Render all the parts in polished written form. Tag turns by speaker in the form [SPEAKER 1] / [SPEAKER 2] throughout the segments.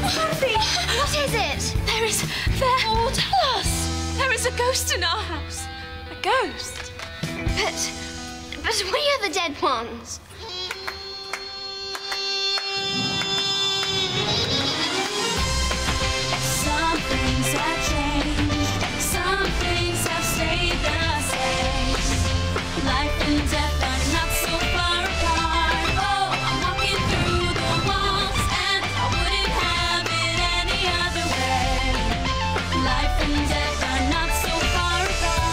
[SPEAKER 1] Harvey, what is it?
[SPEAKER 2] Oh, tell us. There is a ghost in our house. A ghost.
[SPEAKER 1] But we are the dead ones.
[SPEAKER 3] Some things have changed, some things have stayed the same. Life and death are not so far apart. Oh, I'm walking through the walls and I wouldn't have it any other way. Life and death are not so far apart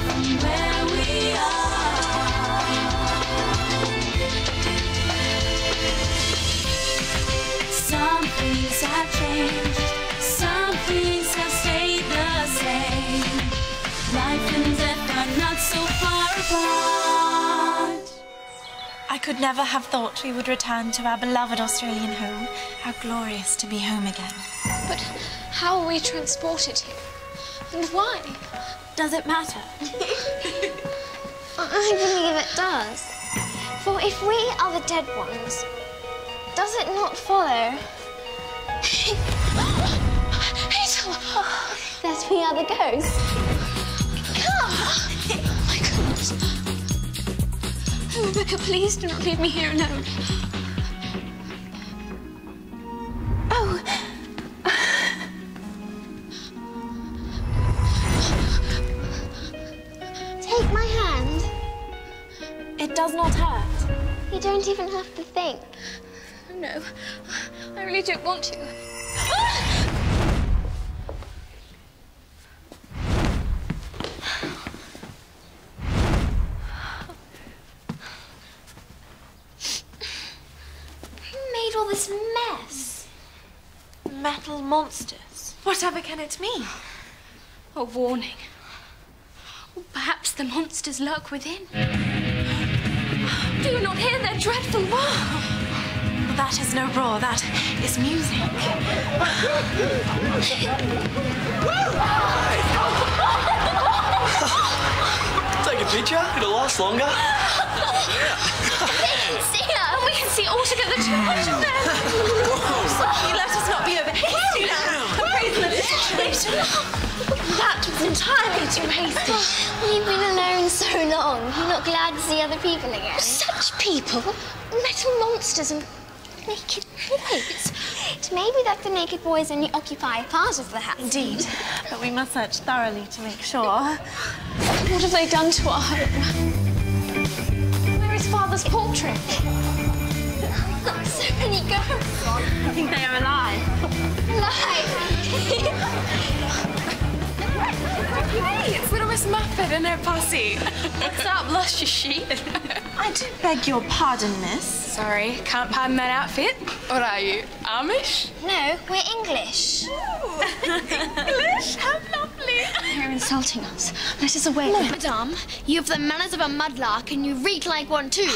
[SPEAKER 3] from where we are. Some things have changed, some things have stayed the same. Life and death are not so far apart.
[SPEAKER 4] I could never have thought we would return to our beloved Australian home. How glorious to be home again.
[SPEAKER 2] But how are we transported here? And why?
[SPEAKER 4] Does it matter?
[SPEAKER 1] I believe it does. For if we are the dead ones, does it not follow
[SPEAKER 2] Hazel!
[SPEAKER 1] that we are the ghosts?
[SPEAKER 2] Oh my goodness. Rebecca, please do not leave me here alone.
[SPEAKER 1] Oh. Take my hand.
[SPEAKER 4] It does not hurt.
[SPEAKER 1] You don't even have to think.
[SPEAKER 2] No, I really don't want to.
[SPEAKER 1] Who made all this mess?
[SPEAKER 4] Metal monsters. Whatever can it mean?
[SPEAKER 2] A warning. Or perhaps the monsters lurk within. Do you not hear their dreadful roar?
[SPEAKER 4] That is no roar, that is music.
[SPEAKER 5] Take a picture, it'll last longer.
[SPEAKER 1] They can see us.
[SPEAKER 2] We can see altogether too much of them.
[SPEAKER 4] Sorry, let us not be over hasty now. Appraisal of the situation. That was entirely too hasty.
[SPEAKER 1] We've been alone so long. You're not glad to see other people again.
[SPEAKER 2] Such people, metal monsters and naked boys.
[SPEAKER 1] It may be that the naked boys only occupy a part of the house.
[SPEAKER 4] Indeed, but we must search thoroughly to make sure.
[SPEAKER 2] What have they done to our home? Where is Father's portrait?
[SPEAKER 1] So many ghosts.
[SPEAKER 4] I think they are alive.
[SPEAKER 2] Hey, it's little Miss Muffet and her posse. What's up, luscious sheep?
[SPEAKER 4] I do beg your pardon, miss.
[SPEAKER 2] Sorry, can't pardon that outfit. What are you, Amish?
[SPEAKER 1] No, we're English.
[SPEAKER 2] English? How lovely.
[SPEAKER 1] They're insulting us. Let us away. No, madame, you have the manners of a mudlark and you reek like one too.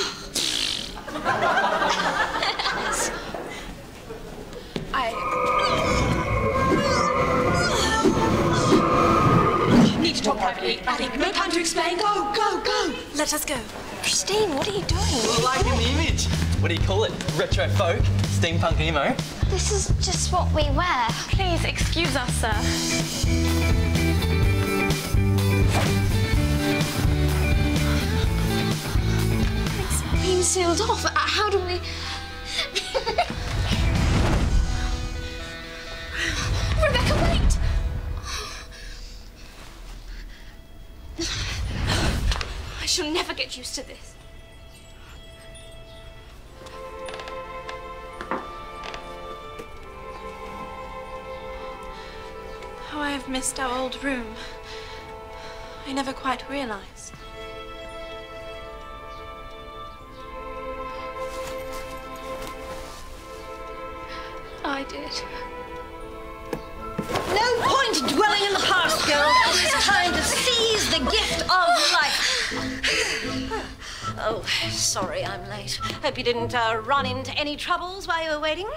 [SPEAKER 2] Need to talk privately. Addy, no time to explain. Go, go, go.
[SPEAKER 4] Let us go. Christine, what are you doing?
[SPEAKER 5] Well, like in the image. What do you call it? Retro folk? Steampunk emo?
[SPEAKER 1] This is just what we wear.
[SPEAKER 4] Please excuse us, sir.
[SPEAKER 2] It's been sealed off. How do we... Rebecca, wait! I shall never get used to this.
[SPEAKER 4] How I have missed our old room. I never quite realized.
[SPEAKER 2] I did.
[SPEAKER 6] No point dwelling in the past, girl. It's time to seize the gift of life. Oh, sorry I'm late. Hope you didn't run into any troubles while you were waiting.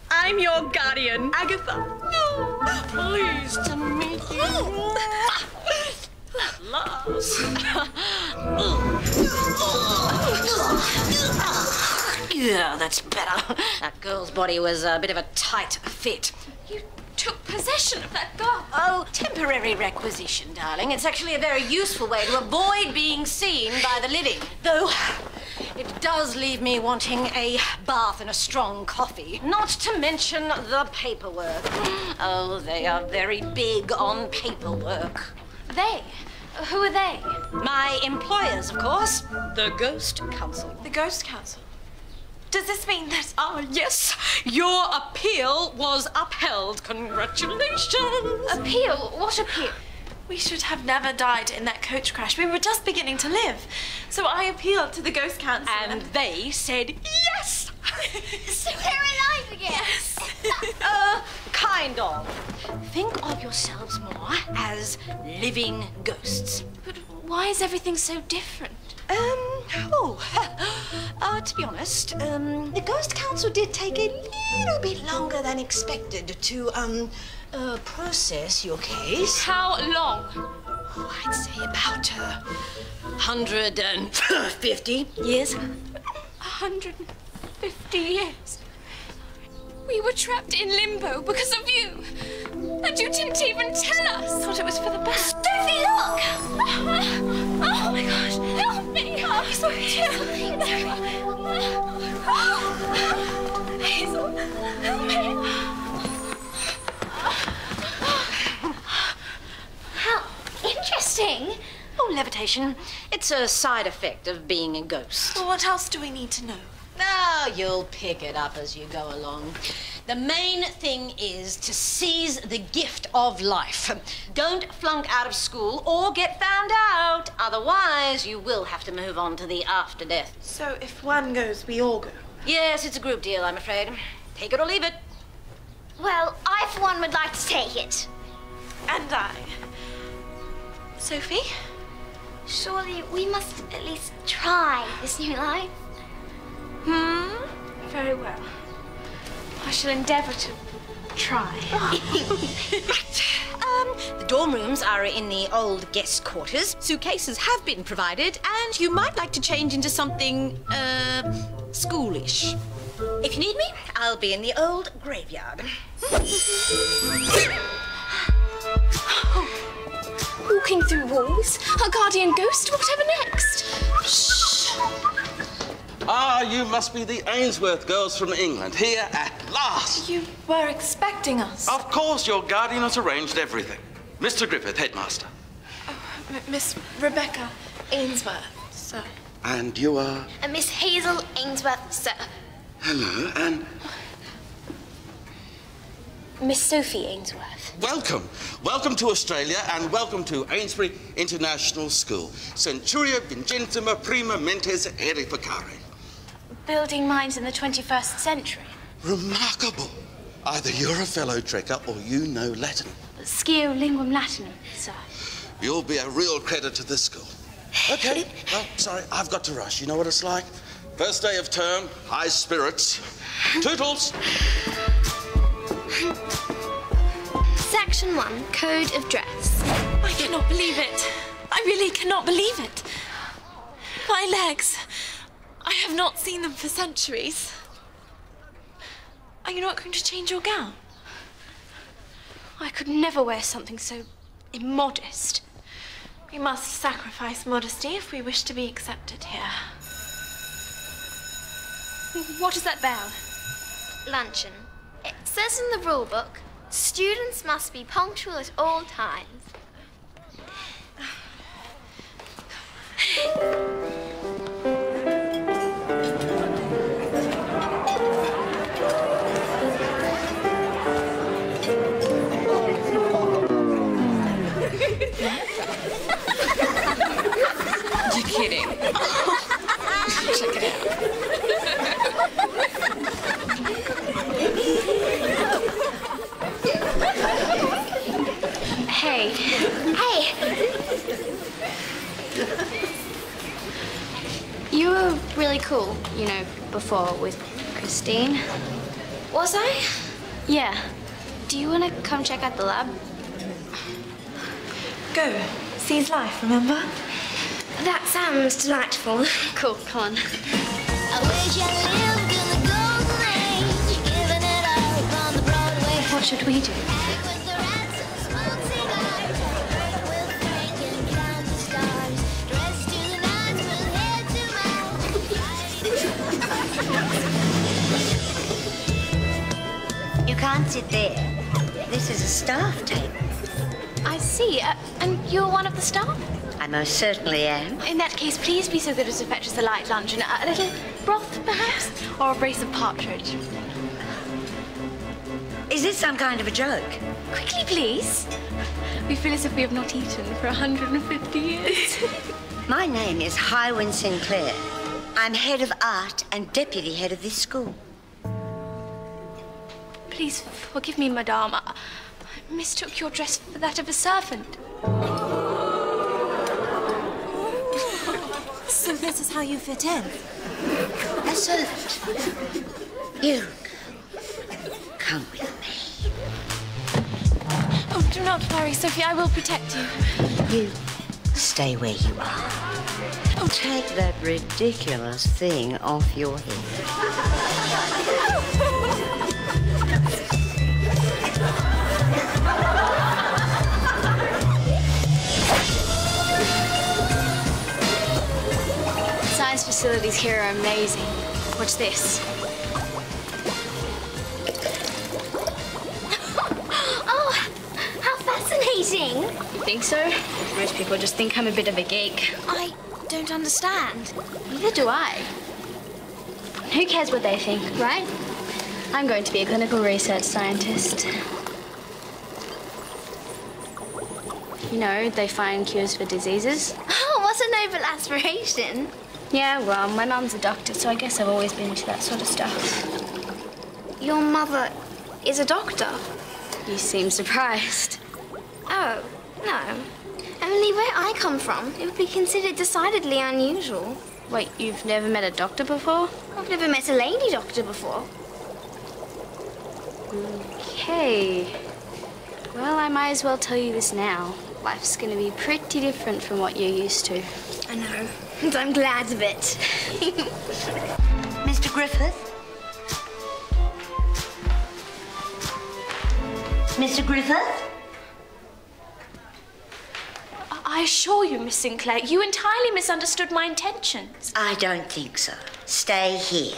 [SPEAKER 4] I'm your guardian, Agatha.
[SPEAKER 6] Pleased to meet you. At last. Yeah, that's better. That girl's body was a bit of a tight fit.
[SPEAKER 2] You took possession of that girl.
[SPEAKER 6] Oh, temporary requisition, darling. It's actually a very useful way to avoid being seen by the living. Though, it does leave me wanting a bath and a strong coffee. Not to mention the paperwork. Oh, they are very big on paperwork.
[SPEAKER 2] They? Who are they?
[SPEAKER 6] My employers, of course. The Ghost Council.
[SPEAKER 4] The Ghost Council? Does this mean that... Oh, yes, your appeal was upheld. Congratulations.
[SPEAKER 2] Appeal? What appeal?
[SPEAKER 4] We should have never died in that coach crash. We were just beginning to live. So I appealed to the Ghost Council.
[SPEAKER 6] And they said yes!
[SPEAKER 1] So we're alive again.
[SPEAKER 4] Yes.
[SPEAKER 6] Kind of. Think of yourselves more as living ghosts.
[SPEAKER 2] But why is everything so different?
[SPEAKER 6] To be honest, the Ghost Council did take a little bit longer than expected to, process your case.
[SPEAKER 2] How long?
[SPEAKER 6] Oh, I'd say about, 150 years.
[SPEAKER 2] 150 years. We were trapped in limbo because of you. And you didn't even tell us.
[SPEAKER 4] I thought it was for the best.
[SPEAKER 1] Sophie, look!
[SPEAKER 2] Oh my gosh, help me! I'm so terrible. Hazel, help me!
[SPEAKER 1] How interesting.
[SPEAKER 6] Oh, levitation. It's a side effect of being a ghost.
[SPEAKER 4] Well, what else do we need to know?
[SPEAKER 6] Oh, you'll pick it up as you go along. The main thing is to seize the gift of life. Don't flunk out of school or get found out. Otherwise, you will have to move on to the after death.
[SPEAKER 4] So if one goes, we all go.
[SPEAKER 6] Yes, it's a group deal, I'm afraid. Take it or leave it.
[SPEAKER 1] Well, I, for one, would like to take it.
[SPEAKER 4] And I. Sophie?
[SPEAKER 1] Surely we must at least try this new life.
[SPEAKER 2] Very well. I shall endeavour to try.
[SPEAKER 6] The dorm rooms are in the old guest quarters. Suitcases have been provided, and you might like to change into something, schoolish. If you need me, I'll be in the old graveyard.
[SPEAKER 2] Walking through walls? A guardian ghost? Whatever next? Shh.
[SPEAKER 7] Ah, you must be the Ainsworth girls from England, here at last.
[SPEAKER 4] You were expecting us.
[SPEAKER 7] Of course, your guardian has arranged everything. Mr. Griffith, headmaster.
[SPEAKER 4] Miss Rebecca Ainsworth, sir.
[SPEAKER 7] And you are?
[SPEAKER 1] Miss Hazel Ainsworth, sir.
[SPEAKER 7] Hello, and
[SPEAKER 1] Miss Sophie Ainsworth.
[SPEAKER 7] welcome. Welcome to Australia, and welcome to Ainsbury International School. Centuria Vingentima Prima Mentes Edificare.
[SPEAKER 2] Building minds in the 21st century.
[SPEAKER 7] Remarkable. Either you're a fellow trekker or you know Latin.
[SPEAKER 2] Scio linguam Latinum, sir.
[SPEAKER 7] You'll be a real credit to this school. Okay, well, sorry, I've got to rush. You know what it's like? First day of term, high spirits. Toodles!
[SPEAKER 1] Section 1, Code of Dress.
[SPEAKER 4] I cannot believe it. I really cannot believe it. My legs. I have not seen them for centuries. Are you not going to change your gown?
[SPEAKER 2] I could never wear something so immodest.
[SPEAKER 4] We must sacrifice modesty if we wish to be accepted here.
[SPEAKER 2] What is that bell?
[SPEAKER 1] Luncheon. It says in the rule book, students must be punctual at all times.
[SPEAKER 2] You're kidding. Check it out. Hey.
[SPEAKER 1] Hey!
[SPEAKER 2] You were really cool, you know, before with Christine.
[SPEAKER 1] Was I?
[SPEAKER 2] Yeah. Do you want to come check out the lab?
[SPEAKER 4] Go. Seize life, remember?
[SPEAKER 1] That sounds delightful.
[SPEAKER 2] Cool, come on.
[SPEAKER 1] I wish I lived good.
[SPEAKER 2] What should we do?
[SPEAKER 6] You can't sit there. This is a staff table.
[SPEAKER 2] I see. And you're one of the staff?
[SPEAKER 6] I most certainly am.
[SPEAKER 2] In that case, please be so good as to fetch us a light lunch and a little broth, perhaps? Or a brace of partridge.
[SPEAKER 6] Is this some kind of a joke?
[SPEAKER 2] Quickly, please. We feel as if we have not eaten for 150 years.
[SPEAKER 6] My name is Highwind Sinclair. I'm head of art and deputy head of this school.
[SPEAKER 2] Please forgive me, madame. I mistook your dress for that of a servant.
[SPEAKER 4] So this is how you fit in?
[SPEAKER 6] A servant. You. Come with me.
[SPEAKER 2] Oh, do not worry, Sophie. I will protect you.
[SPEAKER 6] You stay where you are. Oh, take that ridiculous thing off your head.
[SPEAKER 2] Science facilities here are amazing. Watch this.
[SPEAKER 1] Oh, how fascinating.
[SPEAKER 2] You think so? Most people just think I'm a bit of a geek.
[SPEAKER 1] I don't understand.
[SPEAKER 2] Neither do I. Who cares what they think, right? I'm going to be a clinical research scientist. You know, they find cures for diseases.
[SPEAKER 1] Oh, what a noble aspiration.
[SPEAKER 2] Yeah, well, my mum's a doctor, so I guess I've always been into that sort of stuff.
[SPEAKER 1] Your mother is a doctor?
[SPEAKER 2] You seem surprised.
[SPEAKER 1] Oh, no. Only where I come from, it would be considered decidedly unusual.
[SPEAKER 2] Wait, you've never met a doctor before?
[SPEAKER 1] I've never met a lady doctor before.
[SPEAKER 2] Okay. Well, I might as well tell you this now. Life's gonna be pretty different from what you're used to.
[SPEAKER 1] I know, and I'm glad of it.
[SPEAKER 6] Mr. Griffith? Mr. Griffith?
[SPEAKER 4] I assure you, Miss Sinclair, you entirely misunderstood my intentions.
[SPEAKER 6] I don't think so. Stay here.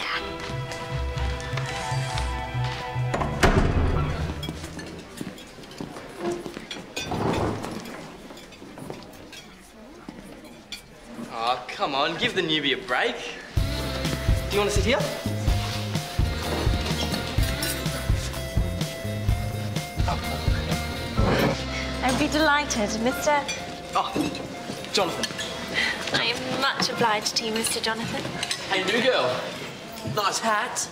[SPEAKER 5] Oh, come on, give the newbie a break. Do you want to sit here?
[SPEAKER 4] I'd be delighted, Mr.
[SPEAKER 5] Oh, Jonathan.
[SPEAKER 4] I am much obliged to you, Mr. Jonathan.
[SPEAKER 5] Hey, new girl. Nice hat.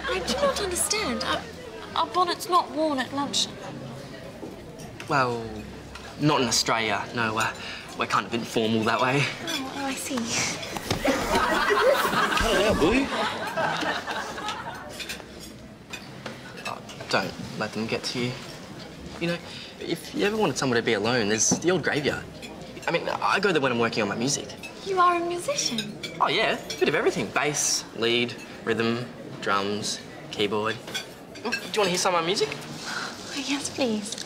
[SPEAKER 4] I do not understand. Our bonnet's not worn at lunch.
[SPEAKER 5] Well, not in Australia. No, we're kind of informal that way.
[SPEAKER 4] Oh, I see.
[SPEAKER 5] Hello, boo. Oh, don't let them get to you. You know, if you ever wanted somewhere to be alone, there's the old graveyard. I mean, I go there when I'm working on my music.
[SPEAKER 4] You are a musician.
[SPEAKER 5] Oh, yeah, a bit of everything. Bass, lead, rhythm, drums, keyboard. Do you want to hear some of my music?
[SPEAKER 4] Oh, yes, please.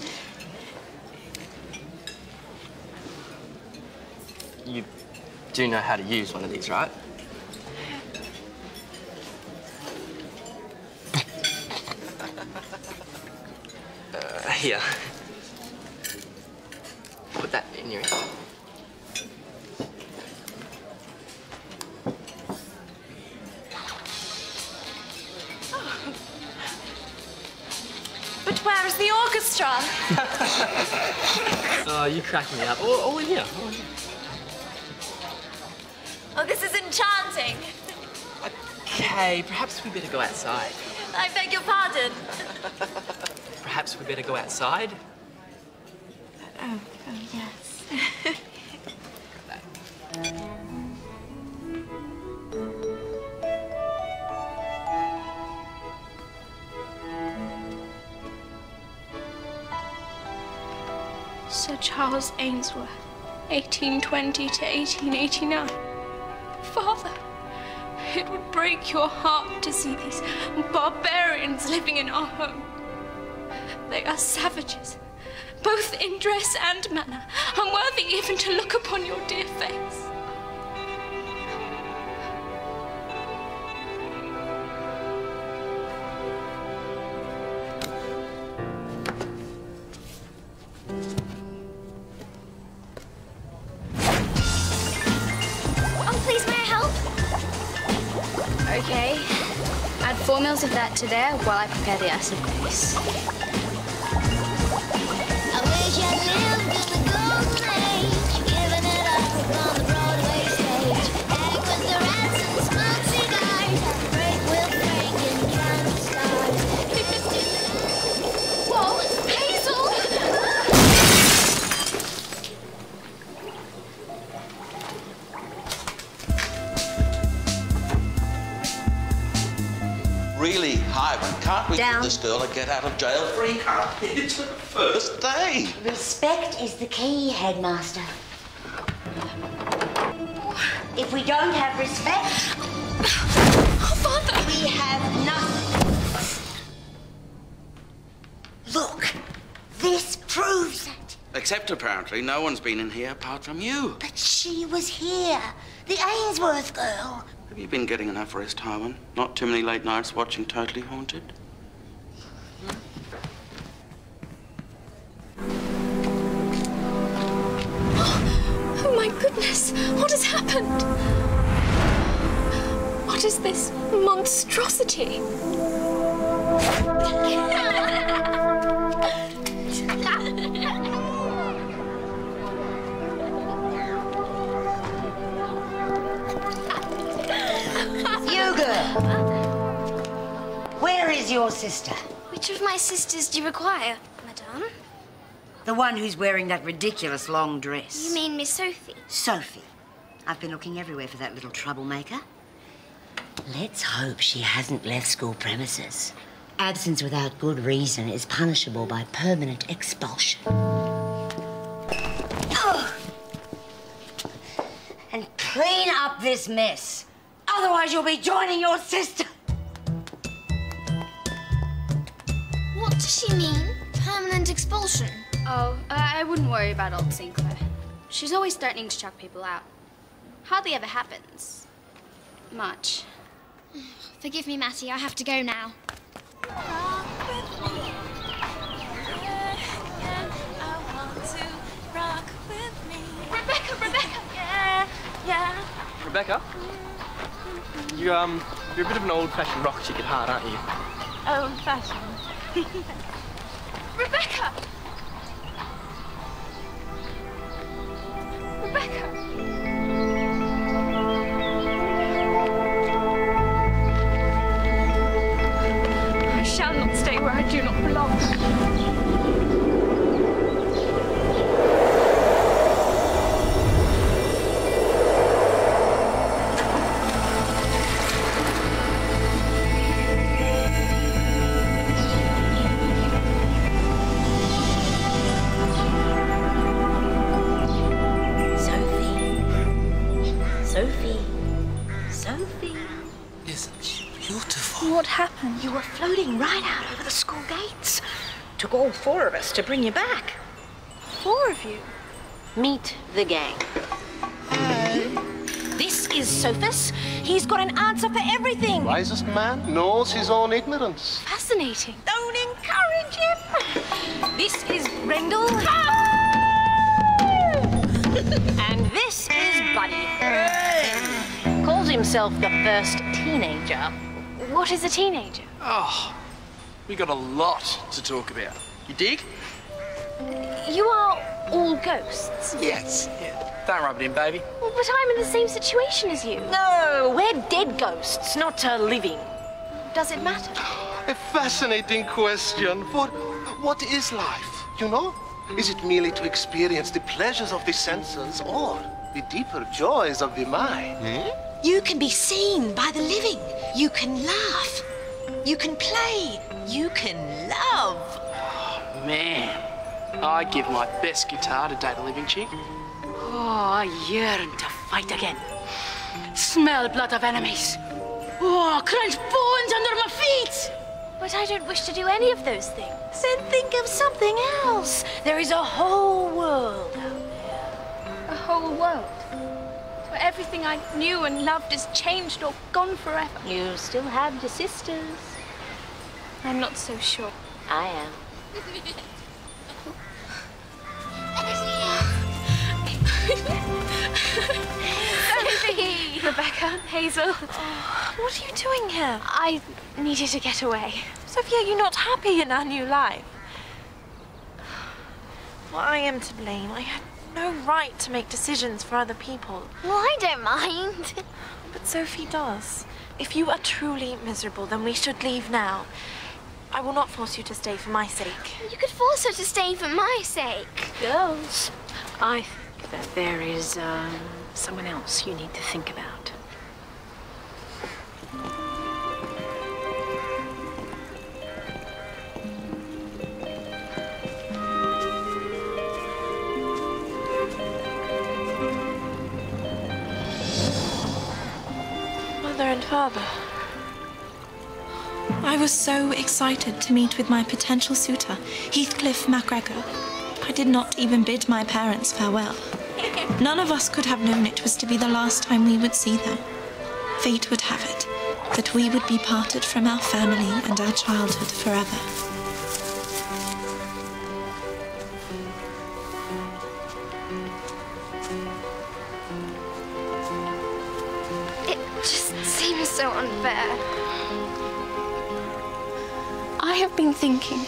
[SPEAKER 5] You do know how to use one of these, right? Here. Put that in your ear.
[SPEAKER 4] But where is the orchestra?
[SPEAKER 5] Oh, you crack me up. Oh, yeah. Oh, yeah.
[SPEAKER 4] Oh, this is enchanting.
[SPEAKER 5] Okay, perhaps we better go outside.
[SPEAKER 4] I beg your pardon.
[SPEAKER 5] Perhaps we better go outside.
[SPEAKER 4] Oh, yes.
[SPEAKER 2] Sir Charles Ainsworth, 1820 to 1889. Father, It would break your heart to see these barbarians living in our home. They are savages, both in dress and manner, unworthy even to look upon your dear face.
[SPEAKER 8] Okay. Add 4 mils of that to there while I prepare the acid base.
[SPEAKER 1] I wish I lived in the golden age, giving it up on the Broadway stage. Hang with the rats and smoke cigars, break with Frank and count the stars.
[SPEAKER 2] Whoa, Hazel!
[SPEAKER 7] Really, Hiram, can't we
[SPEAKER 6] Down.
[SPEAKER 7] give this girl a get out of jail free card? It's her first day.
[SPEAKER 6] Respect is the key, headmaster. If we don't have respect,
[SPEAKER 2] Oh, Father!
[SPEAKER 6] we have nothing. Look, this proves it.
[SPEAKER 7] Except apparently no one's been in here apart from you.
[SPEAKER 6] But she was here, the Ainsworth girl.
[SPEAKER 7] Have you been getting enough rest, Harwin? Not too many late nights watching Totally Haunted?
[SPEAKER 2] Oh my goodness, what has happened? What is this monstrosity?
[SPEAKER 6] You girl, where is your sister?
[SPEAKER 1] Which of my sisters do you require, madame?
[SPEAKER 6] The one who's wearing that ridiculous long dress.
[SPEAKER 1] You mean Miss Sophie?
[SPEAKER 6] Sophie. I've been looking everywhere for that little troublemaker. Let's hope she hasn't left school premises. Absence without good reason is punishable by permanent expulsion. Oh. And clean up this mess. Otherwise, you'll be joining your sister.
[SPEAKER 1] What does she mean? Permanent expulsion?
[SPEAKER 8] Oh, I wouldn't worry about old Sinclair. She's always threatening to chuck people out. Hardly ever happens. Much.
[SPEAKER 1] Forgive me, Matty. I have to go now.
[SPEAKER 5] Rebecca? You're a bit of an old-fashioned rock chick at heart, aren't you?
[SPEAKER 4] Old-fashioned.
[SPEAKER 2] Rebecca! Rebecca! I shall not stay where I do not belong.
[SPEAKER 4] What happened? You were floating right out over the school gates. Took all 4 of us to bring you back.
[SPEAKER 2] 4 of you?
[SPEAKER 6] Meet the gang.
[SPEAKER 4] This is Sophus. He's got an answer for everything.
[SPEAKER 9] Wisest man knows his own ignorance.
[SPEAKER 2] Fascinating.
[SPEAKER 4] Don't encourage him. This is Grendel. And this is Buddy. Calls himself the first teenager.
[SPEAKER 2] What is a teenager?
[SPEAKER 5] Oh, we got a lot to talk about. You dig?
[SPEAKER 2] You are all ghosts.
[SPEAKER 5] Yes. Yeah. Don't rub it in, baby.
[SPEAKER 2] Well, but I'm in the same situation as you.
[SPEAKER 4] No, we're dead ghosts, not living.
[SPEAKER 2] Does it matter?
[SPEAKER 9] A fascinating question. For what is life, you know? Is it merely to experience the pleasures of the senses or the deeper joys of the mind?
[SPEAKER 4] You can be seen by the living. You can laugh. You can play. You can love.
[SPEAKER 5] Oh, man. I'd give my best guitar to date a living chick.
[SPEAKER 4] Oh, I yearn to fight again. Smell blood of enemies.
[SPEAKER 10] Oh, crunch bones under my feet!
[SPEAKER 2] But I don't wish to do any of those things.
[SPEAKER 6] Then think of something else. There is a whole world out there.
[SPEAKER 2] A whole world. Where everything I knew and loved is changed or gone forever.
[SPEAKER 6] You still have your sisters.
[SPEAKER 2] I'm not so sure.
[SPEAKER 6] I am.
[SPEAKER 2] Sophie! Rebecca, Hazel.
[SPEAKER 4] What are you doing here?
[SPEAKER 2] I needed to get away.
[SPEAKER 4] Sophia, are you not happy in our new life? Well, I am to blame. I had no right to make decisions for other people.
[SPEAKER 8] Well, I don't mind.
[SPEAKER 4] But Sophie does. If you are truly miserable, then we should leave now. I will not force you to stay for my sake.
[SPEAKER 8] You could force her to stay for my sake.
[SPEAKER 6] Girls, I think that there is someone else you need to think about.
[SPEAKER 4] Mother and father. I was so excited to meet with my potential suitor, Heathcliff MacGregor. I did not even bid my parents farewell. None of us could have known it was to be the last time we would see them. Fate would have it that we would be parted from our family and our childhood forever.
[SPEAKER 8] It just seems so unfair.
[SPEAKER 2] I have been thinking.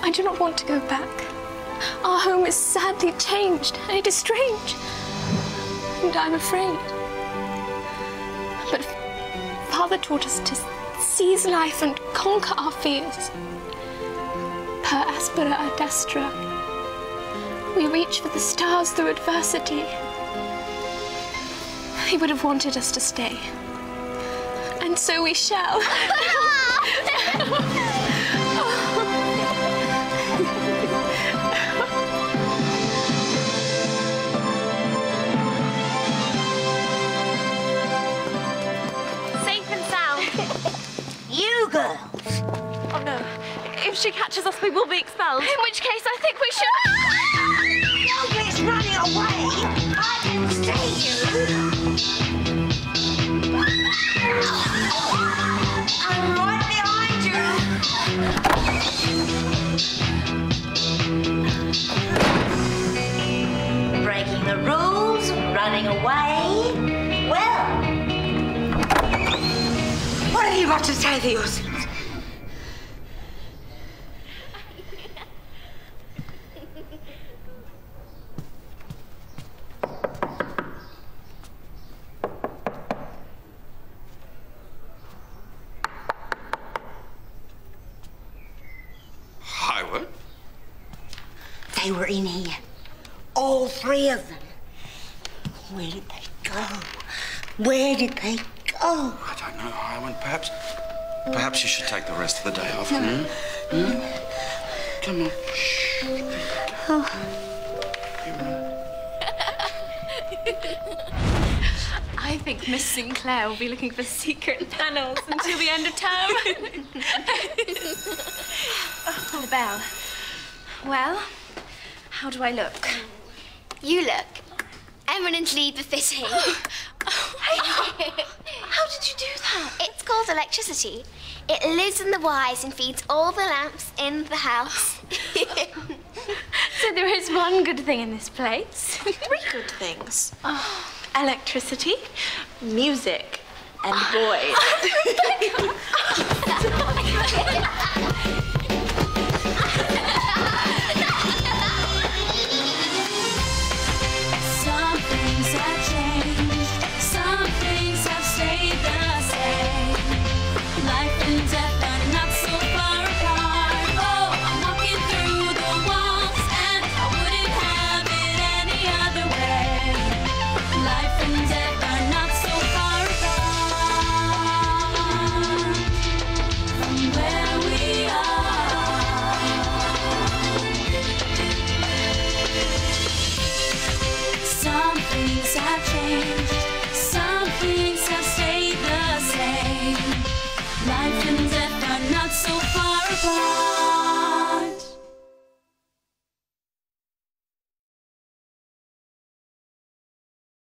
[SPEAKER 2] I do not want to go back. Our home is sadly changed, and it is strange. And I'm afraid. But Father taught us to seize life and conquer our fears. Per aspera ad astra. We reach for the stars through adversity. He would have wanted us to stay. And so we shall.
[SPEAKER 4] Safe and sound.
[SPEAKER 6] You girls!
[SPEAKER 4] Oh no. If she catches us, we will be expelled.
[SPEAKER 2] In which case, I think we should.
[SPEAKER 6] Nobody's running away! I can see you! I'm right behind you! Breaking the rules, running away. Well, what have you got to say for yourselves? They were in here. All three of them. Where did they go? Where did they go?
[SPEAKER 7] I don't know, Highland. Perhaps you should take the rest of the day off.
[SPEAKER 8] No.
[SPEAKER 7] Come on. Shh.
[SPEAKER 2] I think Miss Sinclair will be looking for secret panels until the end of term. The bell. Well, how do I look?
[SPEAKER 8] You look eminently befitting.
[SPEAKER 2] How did you do that?
[SPEAKER 8] It's called electricity. It lives in the wires and feeds all the lamps in the house.
[SPEAKER 2] So there is one good thing in this place.
[SPEAKER 4] 3 good things. Electricity, music, and boys.